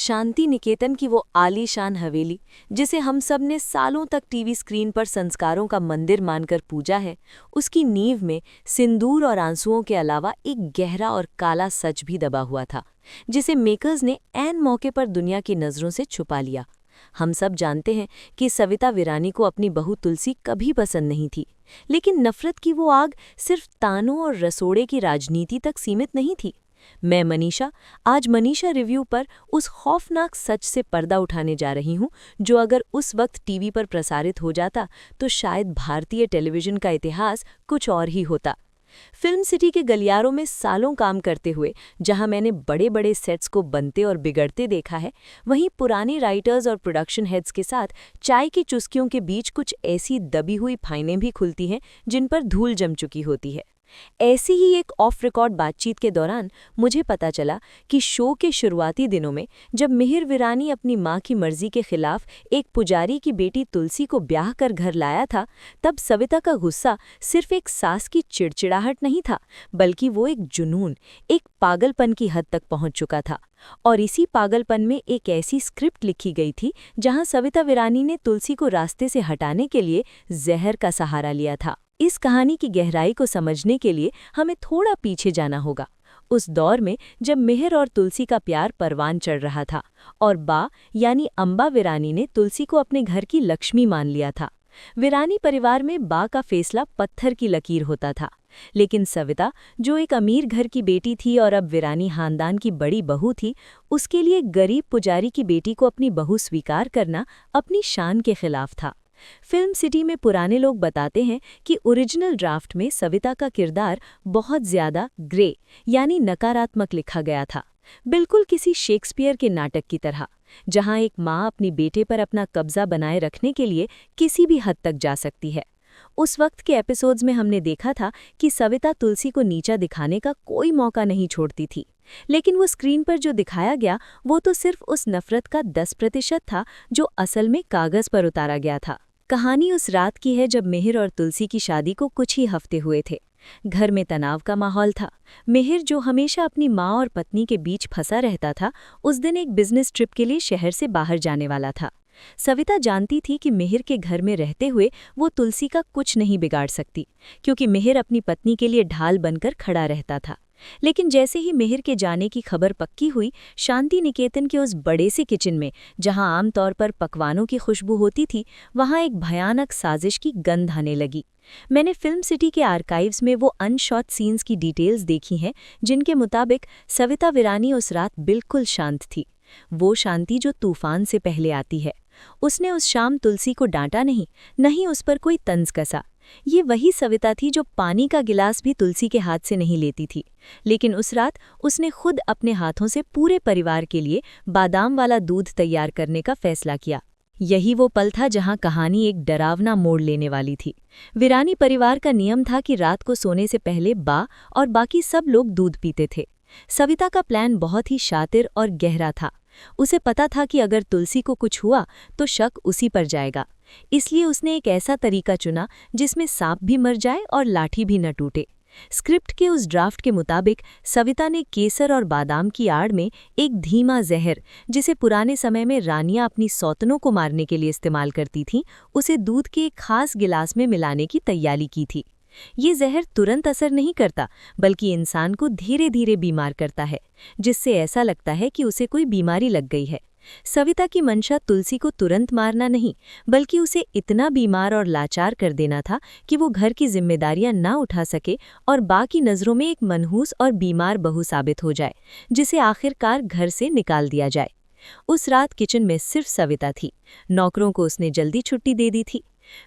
शांति निकेतन की वो आलीशान हवेली, जिसे हम सब ने सालों तक टीवी स्क्रीन पर संस्कारों का मंदिर मानकर पूजा है, उसकी नींव में सिंदूर और आंसुओं के अलावा एक गहरा और काला सच भी दबा हुआ था, जिसे मेकर्स ने ऐन मौके पर दुनिया की नज़रों से छुपा लिया। हम सब जानते हैं कि सविता विरानी को अपनी बहू तुलसी कभी पसंद नहीं थी, लेकिन नफरत की वो आग सिर्फ तानों और रसोड़े की राजनीति तक सीमित नहीं थी। मैं मनीषा आज मनीषा रिव्यू पर उस खौफनाक सच से पर्दा उठाने जा रही हूं, जो अगर उस वक्त टीवी पर प्रसारित हो जाता तो शायद भारतीय टेलीविजन का इतिहास कुछ और ही होता। फिल्म सिटी के गलियारों में सालों काम करते हुए जहां मैंने बड़े बड़े सेट्स को बनते और बिगड़ते देखा है, वहीं पुराने राइटर्स और प्रोडक्शन हेड्स के साथ चाय की चुस्कियों के बीच कुछ ऐसी दबी हुई फाइनें भी खुलती हैं जिन पर धूल जम चुकी होती है। ऐसी ही एक ऑफ रिकॉर्ड बातचीत के दौरान मुझे पता चला कि शो के शुरुआती दिनों में जब मिहिर विरानी अपनी मां की मर्जी के खिलाफ एक पुजारी की बेटी तुलसी को ब्याह कर घर लाया था, तब सविता का गुस्सा सिर्फ एक सास की चिड़चिड़ाहट नहीं था, बल्कि वो एक जुनून, एक पागलपन की हद तक पहुंच चुका था। और इसी पागलपन में एक ऐसी स्क्रिप्ट लिखी गई थी जहां सविता विरानी ने तुलसी को रास्ते से हटाने के लिए जहर का सहारा लिया था। इस कहानी की गहराई को समझने के लिए हमें थोड़ा पीछे जाना होगा, उस दौर में जब मिहिर और तुलसी का प्यार परवान चढ़ रहा था और बा यानी अम्बा विरानी ने तुलसी को अपने घर की लक्ष्मी मान लिया था। विरानी परिवार में बा का फैसला पत्थर की लकीर होता था, लेकिन सविता, जो एक अमीर घर की बेटी थी और अब विरानी खानदान की बड़ी बहू थी, उसके लिए गरीब पुजारी की बेटी को अपनी बहू स्वीकार करना अपनी शान के खिलाफ था। फिल्म सिटी में पुराने लोग बताते हैं कि ओरिजिनल ड्राफ्ट में सविता का किरदार बहुत ज्यादा ग्रे यानी नकारात्मक लिखा गया था, बिल्कुल किसी शेक्सपियर के नाटक की तरह, जहां एक माँ अपनी बेटे पर अपना कब्जा बनाए रखने के लिए किसी भी हद तक जा सकती है। उस वक्त के एपिसोड्स में हमने देखा था कि सविता तुलसी को नीचा दिखाने का कोई मौका नहीं छोड़ती थी, लेकिन वो स्क्रीन पर जो दिखाया गया वो तो सिर्फ उस नफरत का 10% था जो असल में कागज पर उतारा गया था। कहानी उस रात की है जब मिहिर और तुलसी की शादी को कुछ ही हफ्ते हुए थे। घर में तनाव का माहौल था। मिहिर, जो हमेशा अपनी माँ और पत्नी के बीच फंसा रहता था, उस दिन एक बिजनेस ट्रिप के लिए शहर से बाहर जाने वाला था। सविता जानती थी कि मिहिर के घर में रहते हुए वो तुलसी का कुछ नहीं बिगाड़ सकती, क्योंकि मिहिर अपनी पत्नी के लिए ढाल बनकर खड़ा रहता था। लेकिन जैसे ही मिहिर के जाने की खबर पक्की हुई, शांति निकेतन के उस बड़े से किचन में, जहां आमतौर पर पकवानों की खुशबू होती थी, वहां एक भयानक साजिश की गंध आने लगी। मैंने फिल्म सिटी के आर्काइव्स में वो अनशॉट सीन्स की डिटेल्स देखी हैं, जिनके मुताबिक सविता विरानी उस रात बिल्कुल शांत थी, वो शांति जो तूफान से पहले आती है। उसने उस शाम तुलसी को डांटा नहीं उस पर कोई तंज कसा। ये वही सविता थी जो पानी का गिलास भी तुलसी के हाथ से नहीं लेती थी, लेकिन उस रात उसने खुद अपने हाथों से पूरे परिवार के लिए बादाम वाला दूध तैयार करने का फैसला किया। यही वो पल था जहां कहानी एक डरावना मोड़ लेने वाली थी। विरानी परिवार का नियम था कि रात को सोने से पहले बा और बाकी सब लोग दूध पीते थे। सविता का प्लान बहुत ही शातिर और गहरा था। उसे पता था कि अगर तुलसी को कुछ हुआ तो शक उसी पर जाएगा, इसलिए उसने एक ऐसा तरीका चुना जिसमें सांप भी मर जाए और लाठी भी न टूटे। स्क्रिप्ट के उस ड्राफ्ट के मुताबिक सविता ने केसर और बादाम की आड़ में एक धीमा जहर, जिसे पुराने समय में रानियां अपनी सौतनों को मारने के लिए इस्तेमाल करती थीं, उसे दूध के एक खास गिलास में मिलाने की तैयारी की थी। ये जहर तुरंत असर नहीं करता, बल्कि इंसान को धीरे धीरे बीमार करता है, जिससे ऐसा लगता है कि उसे कोई बीमारी लग गई है। सविता की मंशा तुलसी को तुरंत मारना नहीं, बल्कि उसे इतना बीमार और लाचार कर देना था कि वो घर की जिम्मेदारियां ना उठा सके और बा की नज़रों में एक मनहूस और बीमार बहू साबित हो जाए, जिसे आखिरकार घर से निकाल दिया जाए। उस रात किचन में सिर्फ सविता थी। नौकरों को उसने जल्दी छुट्टी दे दी थी।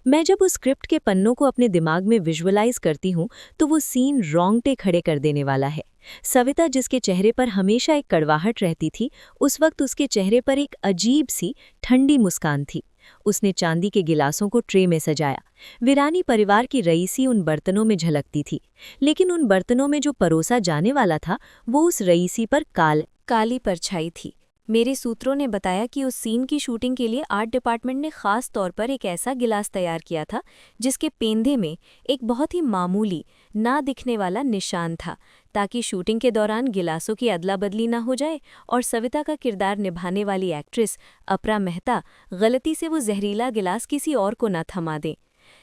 मैं जब उस स्क्रिप्ट के पन्नों को अपने दिमाग में विजुअलाइज करती हूँ तो वो सीन रोंगटे खड़े कर देने वाला है। सविता, जिसके चेहरे पर हमेशा एक कड़वाहट रहती थी, उस वक्त उसके चेहरे पर एक अजीब सी ठंडी मुस्कान थी। उसने चांदी के गिलासों को ट्रे में सजाया। विरानी परिवार की रईसी उन बर्तनों में झलकती थी, लेकिन उन बर्तनों में जो परोसा जाने वाला था वो उस रईसी पर काली परछाई थी। मेरे सूत्रों ने बताया कि उस सीन की शूटिंग के लिए आर्ट डिपार्टमेंट ने खास तौर पर एक ऐसा गिलास तैयार किया था जिसके पेंधे में एक बहुत ही मामूली ना दिखने वाला निशान था, ताकि शूटिंग के दौरान गिलासों की अदला बदली ना हो जाए और सविता का किरदार निभाने वाली एक्ट्रेस अपरा मेहता गलती से वो जहरीला गिलास किसी और को न थमा दें।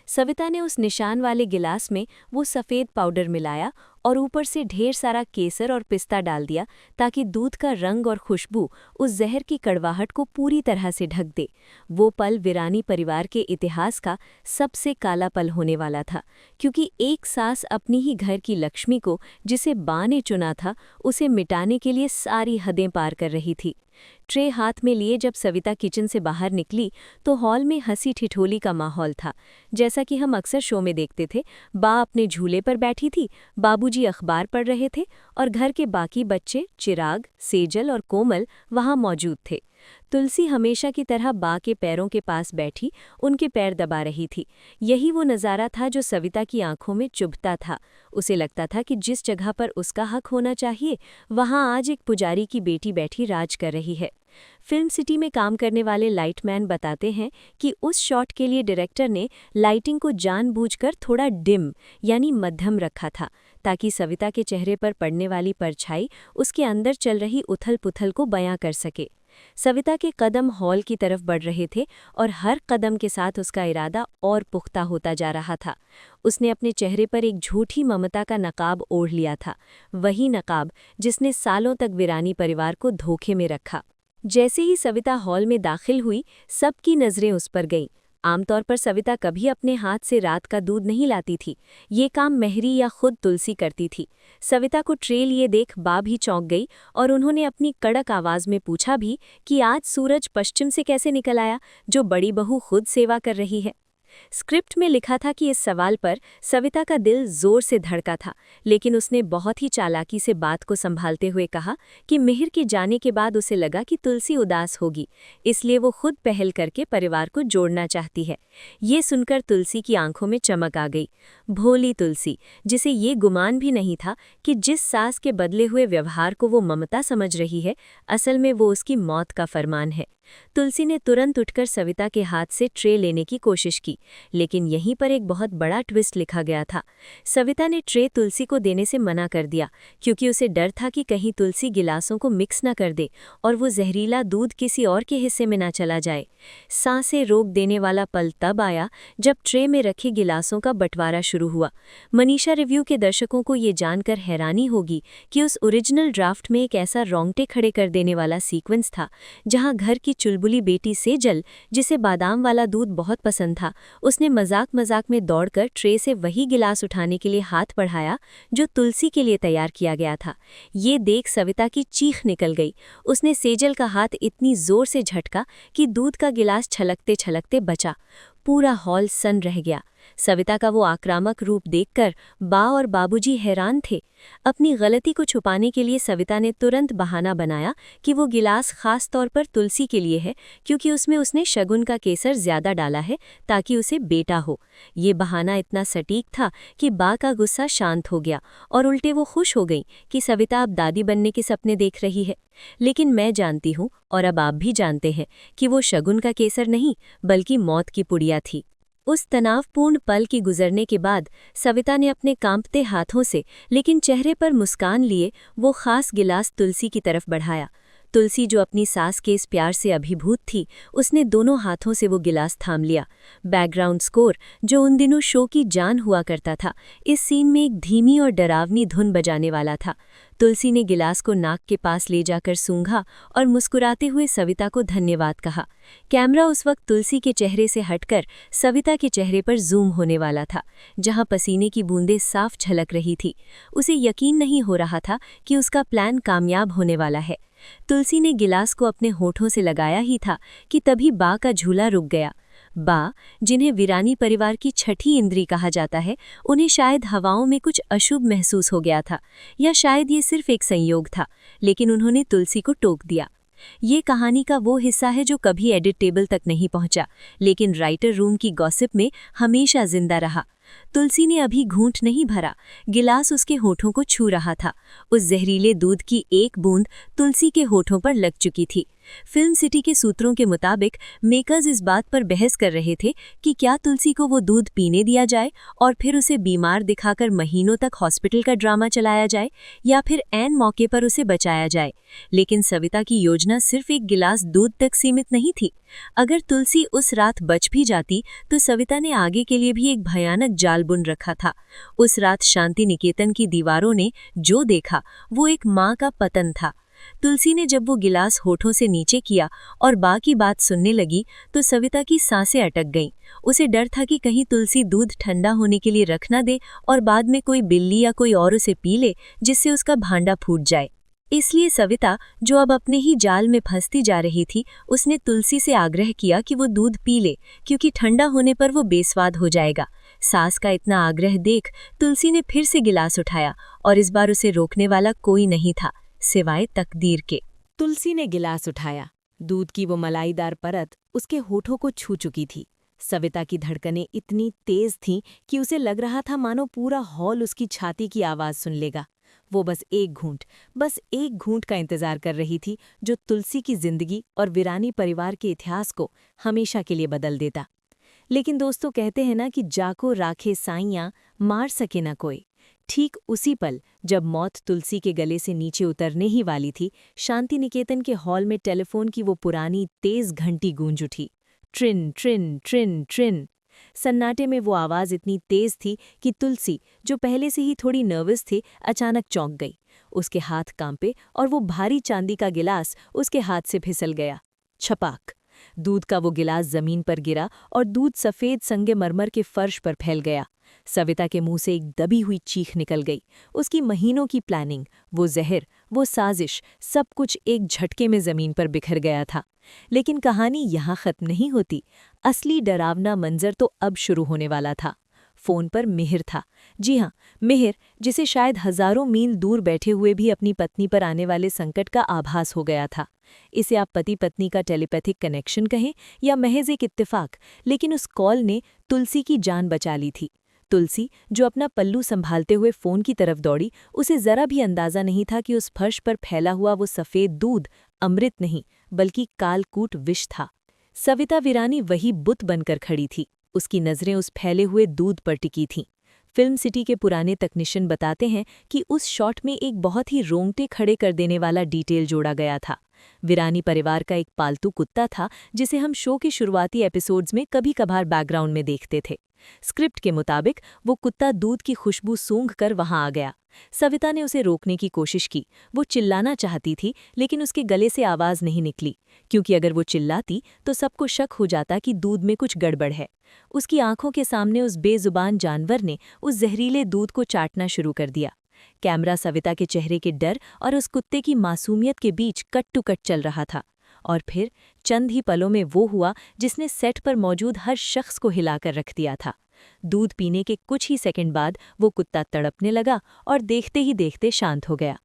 सविता ने उस निशान वाले गिलास में वो सफ़ेद पाउडर मिलाया और ऊपर से ढेर सारा केसर और पिस्ता डाल दिया, ताकि दूध का रंग और खुशबू उस जहर की कड़वाहट को पूरी तरह से ढक दे। वो पल वीरानी परिवार के इतिहास का सबसे काला पल होने वाला था, क्योंकि एक सास अपनी ही घर की लक्ष्मी को, जिसे बा ने चुना था, उसे मिटाने के लिए सारी हदें पार कर रही थी। ट्रे हाथ में लिए जब सविता किचन से बाहर निकली तो हॉल में हंसी ठिठोली का माहौल था, जैसा कि हम अक्सर शो में देखते थे। बा अपने झूले पर बैठी थी, बाबूजी अखबार पढ़ रहे थे और घर के बाकी बच्चे चिराग, सेजल और कोमल वहां मौजूद थे। तुलसी हमेशा की तरह बा के पैरों के पास बैठी उनके पैर दबा रही थी। यही वो नज़ारा था जो सविता की आंखों में चुभता था। उसे लगता था कि जिस जगह पर उसका हक होना चाहिए, वहां आज एक पुजारी की बेटी बैठी राज कर रही है। फिल्म सिटी में काम करने वाले लाइटमैन बताते हैं कि उस शॉट के लिए डायरेक्टर ने लाइटिंग को जानबूझकर थोड़ा डिम यानी मध्यम रखा था, ताकि सविता के चेहरे पर पड़ने वाली परछाई उसके अंदर चल रही उथल-पुथल को बयां कर सके। सविता के कदम हॉल की तरफ बढ़ रहे थे और हर कदम के साथ उसका इरादा और पुख्ता होता जा रहा था। उसने अपने चेहरे पर एक झूठी ममता का नकाब ओढ़ लिया था, वही नकाब जिसने सालों तक वीरानी परिवार को धोखे में रखा। जैसे ही सविता हॉल में दाखिल हुई, सबकी नज़रें उस पर गईं। आमतौर पर सविता कभी अपने हाथ से रात का दूध नहीं लाती थी, ये काम मेहरी या खुद तुलसी करती थी। सविता को ट्रे लिए देख बा भी चौंक गई और उन्होंने अपनी कड़क आवाज़ में पूछा भी कि आज सूरज पश्चिम से कैसे निकल आया, जो बड़ी बहू खुद सेवा कर रही है। स्क्रिप्ट में लिखा था कि इस सवाल पर सविता का दिल जोर से धड़का था, लेकिन उसने बहुत ही चालाकी से बात को संभालते हुए कहा कि मिहिर के जाने के बाद उसे लगा कि तुलसी उदास होगी, इसलिए वो खुद पहल करके परिवार को जोड़ना चाहती है। ये सुनकर तुलसी की आंखों में चमक आ गई। भोली तुलसी, जिसे ये गुमान भी नहीं था कि जिस सास के बदले हुए व्यवहार को वो ममता समझ रही है, असल में वो उसकी मौत का फरमान है। तुलसी ने तुरंत उठकर सविता के हाथ से ट्रे लेने की कोशिश की, लेकिन यहीं पर एक बहुत बड़ा ट्विस्ट लिखा गया था। सविता ने ट्रे तुलसी को देने से मना कर दिया, क्योंकि उसे डर था कि कहीं तुलसी गिलासों को मिक्स न कर दे और वो जहरीला दूध किसी और के हिस्से में न चला जाए। सांसें रोक देने वाला पल तब आया जब ट्रे में रखे गिलासों का बंटवारा शुरू हुआ। मनीषा रिव्यू के दर्शकों को ये जानकर हैरानी होगी कि उस ओरिजिनल ड्राफ्ट में एक ऐसा रोंगटे खड़े कर देने वाला सीक्वेंस था, जहां घर की चुलबुली बेटी सेजल, जिसे बादाम वाला दूध बहुत पसंद था, उसने मजाक में दौड़कर ट्रे से वही गिलास उठाने के लिए हाथ बढ़ाया जो तुलसी के लिए तैयार किया गया था। ये देख सविता की चीख निकल गई। उसने सेजल का हाथ इतनी जोर से झटका कि दूध का गिलास छलकते छलकते बचा। पूरा हॉल सन्न रह गया। सविता का वो आक्रामक रूप देखकर बा और बाबूजी हैरान थे। अपनी गलती को छुपाने के लिए सविता ने तुरंत बहाना बनाया कि वो गिलास खास तौर पर तुलसी के लिए है, क्योंकि उसमें उसने शगुन का केसर ज्यादा डाला है ताकि उसे बेटा हो। ये बहाना इतना सटीक था कि बा का गुस्सा शांत हो गया और उल्टे वो खुश हो गई कि सविता अब दादी बनने के सपने देख रही है। लेकिन मैं जानती हूँ, और अब आप भी जानते हैं, कि वो शगुन का केसर नहीं बल्कि मौत की पुड़िया थी। उस तनावपूर्ण पल की गुजरने के बाद सविता ने अपने कांपते हाथों से लेकिन चेहरे पर मुस्कान लिए वो खास गिलास तुलसी की तरफ बढ़ाया। तुलसी, जो अपनी सास के इस प्यार से अभिभूत थी, उसने दोनों हाथों से वो गिलास थाम लिया। बैकग्राउंड स्कोर, जो उन दिनों शो की जान हुआ करता था, इस सीन में एक धीमी और डरावनी धुन बजाने वाला था। तुलसी ने गिलास को नाक के पास ले जाकर सूंघा और मुस्कुराते हुए सविता को धन्यवाद कहा। कैमरा उस वक्त तुलसी के चेहरे से हटकर सविता के चेहरे पर जूम होने वाला था, जहां पसीने की बूंदें साफ झलक रही थी। उसे यकीन नहीं हो रहा था कि उसका प्लान कामयाब होने वाला है। तुलसी ने गिलास को अपने होठों से लगाया ही था कि तभी बा का झूला रुक गया। बा, जिन्हें वीरानी परिवार की छठी इंद्री कहा जाता है, उन्हें शायद हवाओं में कुछ अशुभ महसूस हो गया था, या शायद ये सिर्फ एक संयोग था, लेकिन उन्होंने तुलसी को टोक दिया। ये कहानी का वो हिस्सा है जो कभी एडिट टेबल तक नहीं पहुंचा, लेकिन राइटर रूम की गॉसिप में हमेशा जिंदा रहा। तुलसी ने अभी घूंट नहीं भरा, गिलास उसके होठों को छू रहा था। उस जहरीले दूध की एक बूंद तुलसी के होठों पर लग चुकी थी। फिल्म सिटी के सूत्रों के मुताबिक मेकर्स इस बात पर बहस कर रहे थे कि क्या तुलसी को वो दूध पीने दिया जाए और फिर उसे बीमार दिखाकर महीनों तक हॉस्पिटल का ड्रामा चलाया जाए, या फिर ऐन मौके पर उसे बचाया जाए। लेकिन सविता की योजना सिर्फ एक गिलास दूध तक सीमित नहीं थी। अगर तुलसी उस रात बच भी जाती तो सविता ने आगे के लिए भी एक भयानक जाल बुन रखा था। उस रात शांति निकेतन की दीवारों ने जो देखा वो एक माँ का पतन था। तुलसी ने जब वो गिलास होठों से नीचे किया और बाकी बात सुनने लगी तो सविता की सांसें अटक गईं। उसे डर था कि कहीं तुलसी दूध ठंडा होने के लिए रख ना दे और बाद में कोई बिल्ली या कोई और उसे पी ले, जिससे उसका भांडा फूट जाए। इसलिए सविता, जो अब अपने ही जाल में फंसती जा रही थी, उसने तुलसी से आग्रह किया कि वो दूध पी ले, क्योंकि ठंडा होने पर वो बेस्वाद हो जाएगा। सास का इतना आग्रह देख तुलसी ने फिर से गिलास उठाया और इस बार उसे रोकने वाला कोई नहीं था सिवाय तकदीर के। तुलसी ने गिलास उठाया। दूध की वो मलाईदार परत उसके होठों को छू चुकी थी। सविता की धड़कनें इतनी तेज थीं कि उसे लग रहा था मानो पूरा हॉल उसकी छाती की आवाज़ सुन लेगा। वो बस एक घूंट का इंतजार कर रही थी, जो तुलसी की जिंदगी और वीरानी परिवार के इतिहास को हमेशा के लिए बदल देता। लेकिन दोस्तों, कहते हैं ना कि जाको राखे साइयां, मार सके ना कोई। ठीक उसी पल जब मौत तुलसी के गले से नीचे उतरने ही वाली थी, शांति निकेतन के हॉल में टेलीफोन की वो पुरानी तेज घंटी गूंज उठी। ट्रिन ट्रिन ट्रिन ट्रिन। सन्नाटे में वो आवाज़ इतनी तेज थी कि तुलसी, जो पहले से ही थोड़ी नर्वस थी, अचानक चौंक गई। उसके हाथ कांपे और वो भारी चांदी का गिलास उसके हाथ से फिसल गया। छपाक! दूध का वो गिलास जमीन पर गिरा और दूध सफ़ेद संगमरमर के फर्श पर फैल गया। सविता के मुंह से एक दबी हुई चीख निकल गई। उसकी महीनों की प्लानिंग, वो जहर, वो साजिश, सब कुछ एक झटके में जमीन पर बिखर गया था। लेकिन कहानी यहाँ खत्म नहीं होती। असली डरावना मंजर तो अब शुरू होने वाला था। फोन पर मिहिर था। जी हाँ, मिहिर, जिसे शायद हजारों मील दूर बैठे हुए भी अपनी पत्नी पर आने वाले संकट का आभास हो गया था। इसे आप पति पत्नी का टेलीपैथिक कनेक्शन कहें या महज एक इत्तेफाक, लेकिन उस कॉल ने तुलसी की जान बचा ली थी। तुलसी, जो अपना पल्लू संभालते हुए फोन की तरफ दौड़ी, उसे जरा भी अंदाजा नहीं था कि उस फर्श पर फैला हुआ वो सफ़ेद दूध अमृत नहीं बल्कि कालकूट विष था। सविता वीरानी वही बुत बनकर खड़ी थी। उसकी नज़रें उस फैले हुए दूध पर टिकी थीं। फिल्म सिटी के पुराने तकनीशियन बताते हैं कि उस शॉट में एक बहुत ही रोंगटे खड़े कर देने वाला डिटेल जोड़ा गया था। वीरानी परिवार का एक पालतू कुत्ता था, जिसे हम शो के शुरुआती एपिसोड्स में कभी कभार बैकग्राउंड में देखते थे। स्क्रिप्ट के मुताबिक वो कुत्ता दूध की खुशबू सूंघ कर वहां आ गया। सविता ने उसे रोकने की कोशिश की। वो चिल्लाना चाहती थी, लेकिन उसके गले से आवाज़ नहीं निकली, क्योंकि अगर वो चिल्लाती तो सबको शक हो जाता कि दूध में कुछ गड़बड़ है। उसकी आंखों के सामने उस बेजुबान जानवर ने उस जहरीले दूध को चाटना शुरू कर दिया। कैमरा सविता के चेहरे के डर और उस कुत्ते की मासूमियत के बीच कट टू कट चल रहा था। और फिर चंद ही पलों में वो हुआ जिसने सेट पर मौजूद हर शख्स को हिलाकर रख दिया था। दूध पीने के कुछ ही सेकंड बाद वो कुत्ता तड़पने लगा और देखते ही देखते शांत हो गया।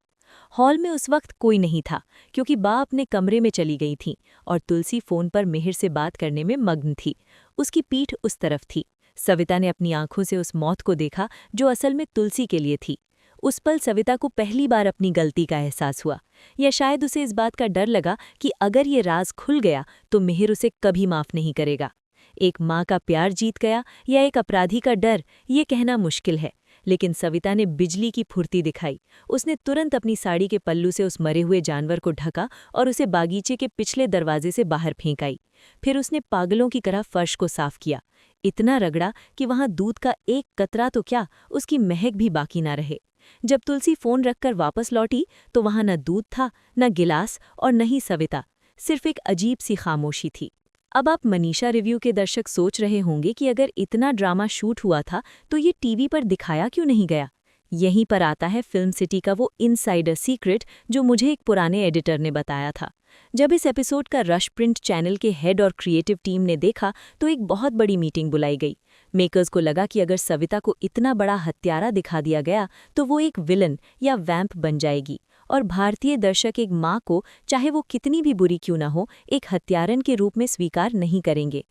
हॉल में उस वक्त कोई नहीं था, क्योंकि बा अपने कमरे में चली गई थी और तुलसी फोन पर मिहिर से बात करने में मग्न थी। उसकी पीठ उस तरफ थी। सविता ने अपनी आंखों से उस मौत को देखा जो असल में तुलसी के लिए थी। उस पल सविता को पहली बार अपनी गलती का एहसास हुआ, या शायद उसे इस बात का डर लगा कि अगर ये राज खुल गया तो मिहिर उसे कभी माफ नहीं करेगा। एक माँ का प्यार जीत गया या एक अपराधी का डर, ये कहना मुश्किल है। लेकिन सविता ने बिजली की फुर्ती दिखाई। उसने तुरंत अपनी साड़ी के पल्लू से उस मरे हुए जानवर को ढका और उसे बागीचे के पिछले दरवाजे से बाहर फेंक आई। फिर उसने पागलों की तरह फर्श को साफ किया, इतना रगड़ा कि वहां दूध का एक कतरा तो क्या, उसकी महक भी बाकी ना रहे। जब तुलसी फोन रखकर वापस लौटी तो वहां न दूध था, न गिलास और न ही सविता। सिर्फ एक अजीब सी खामोशी थी। अब आप मनीषा रिव्यू के दर्शक सोच रहे होंगे कि अगर इतना ड्रामा शूट हुआ था तो ये टीवी पर दिखाया क्यों नहीं गया। यहीं पर आता है फिल्म सिटी का वो इनसाइडर सीक्रेट जो मुझे एक पुराने एडिटर ने बताया था। जब इस एपिसोड का रश प्रिंट चैनल के हेड और क्रिएटिव टीम ने देखा तो एक बहुत बड़ी मीटिंग बुलाई गई। मेकर्स को लगा कि अगर सविता को इतना बड़ा हत्यारा दिखा दिया गया तो वो एक विलन या वैम्प बन जाएगी, और भारतीय दर्शक एक माँ को, चाहे वो कितनी भी बुरी क्यों ना हो, एक हत्यारन के रूप में स्वीकार नहीं करेंगे।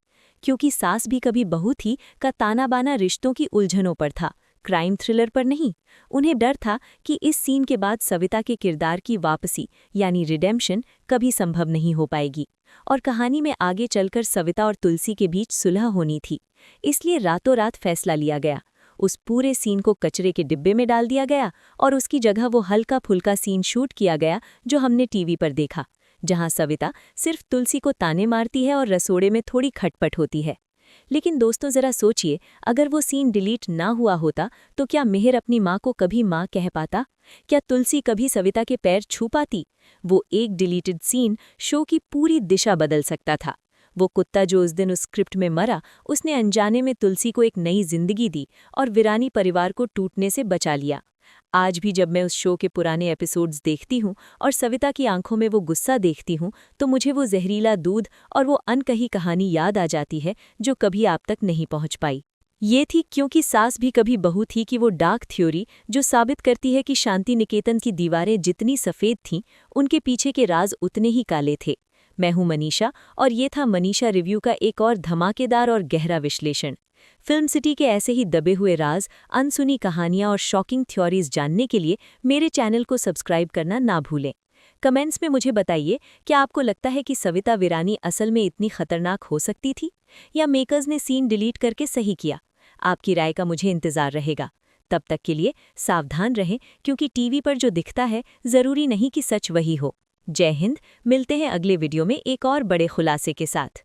क्योंकि सास भी कभी बहू थी का ताना बाना रिश्तों की उलझनों पर था, क्राइम थ्रिलर पर नहीं। उन्हें डर था कि इस सीन के बाद सविता के किरदार की वापसी यानी रिडेम्पशन कभी संभव नहीं हो पाएगी और कहानी में आगे चलकर सविता और तुलसी के बीच सुलह होनी थी। इसलिए रातों रात फैसला लिया गया। उस पूरे सीन को कचरे के डिब्बे में डाल दिया गया और उसकी जगह वो हल्का फुल्का सीन शूट किया गया जो हमने टीवी पर देखा, जहां सविता सिर्फ तुलसी को ताने मारती है और रसोड़े में थोड़ी खटपट होती है। लेकिन दोस्तों जरा सोचिए, अगर वो सीन डिलीट ना हुआ होता तो क्या मेहर अपनी माँ को कभी माँ कह पाता? क्या तुलसी कभी सविता के पैर छू पाती? वो एक डिलीटेड सीन शो की पूरी दिशा बदल सकता था। वो कुत्ता जो उस दिन उस स्क्रिप्ट में मरा, उसने अनजाने में तुलसी को एक नई जिंदगी दी और वीरानी परिवार को टूटने से बचा लिया। आज भी जब मैं उस शो के पुराने एपिसोड्स देखती हूँ और सविता की आंखों में वो गुस्सा देखती हूँ, तो मुझे वो जहरीला दूध और वो अनकही कहानी याद आ जाती है जो कभी आप तक नहीं पहुँच पाई। ये थी क्योंकि सास भी कभी बहू थी कि वो डार्क थ्योरी जो साबित करती है कि शांति निकेतन की दीवारें जितनी सफ़ेद थीं, उनके पीछे के राज उतने ही काले थे। मैं हूं मनीषा और ये था मनीषा रिव्यू का एक और धमाकेदार और गहरा विश्लेषण। फिल्म सिटी के ऐसे ही दबे हुए राज, अनसुनी कहानियां और शॉकिंग थ्योरीज जानने के लिए मेरे चैनल को सब्सक्राइब करना ना भूलें। कमेंट्स में मुझे बताइए, क्या आपको लगता है कि सविता वीरानी असल में इतनी खतरनाक हो सकती थी या मेकर्स ने सीन डिलीट करके सही किया? आपकी राय का मुझे इंतजार रहेगा। तब तक के लिए सावधान रहें, क्योंकि टीवी पर जो दिखता है ज़रूरी नहीं कि सच वही हो। जय हिंद। मिलते हैं अगले वीडियो में एक और बड़े खुलासे के साथ।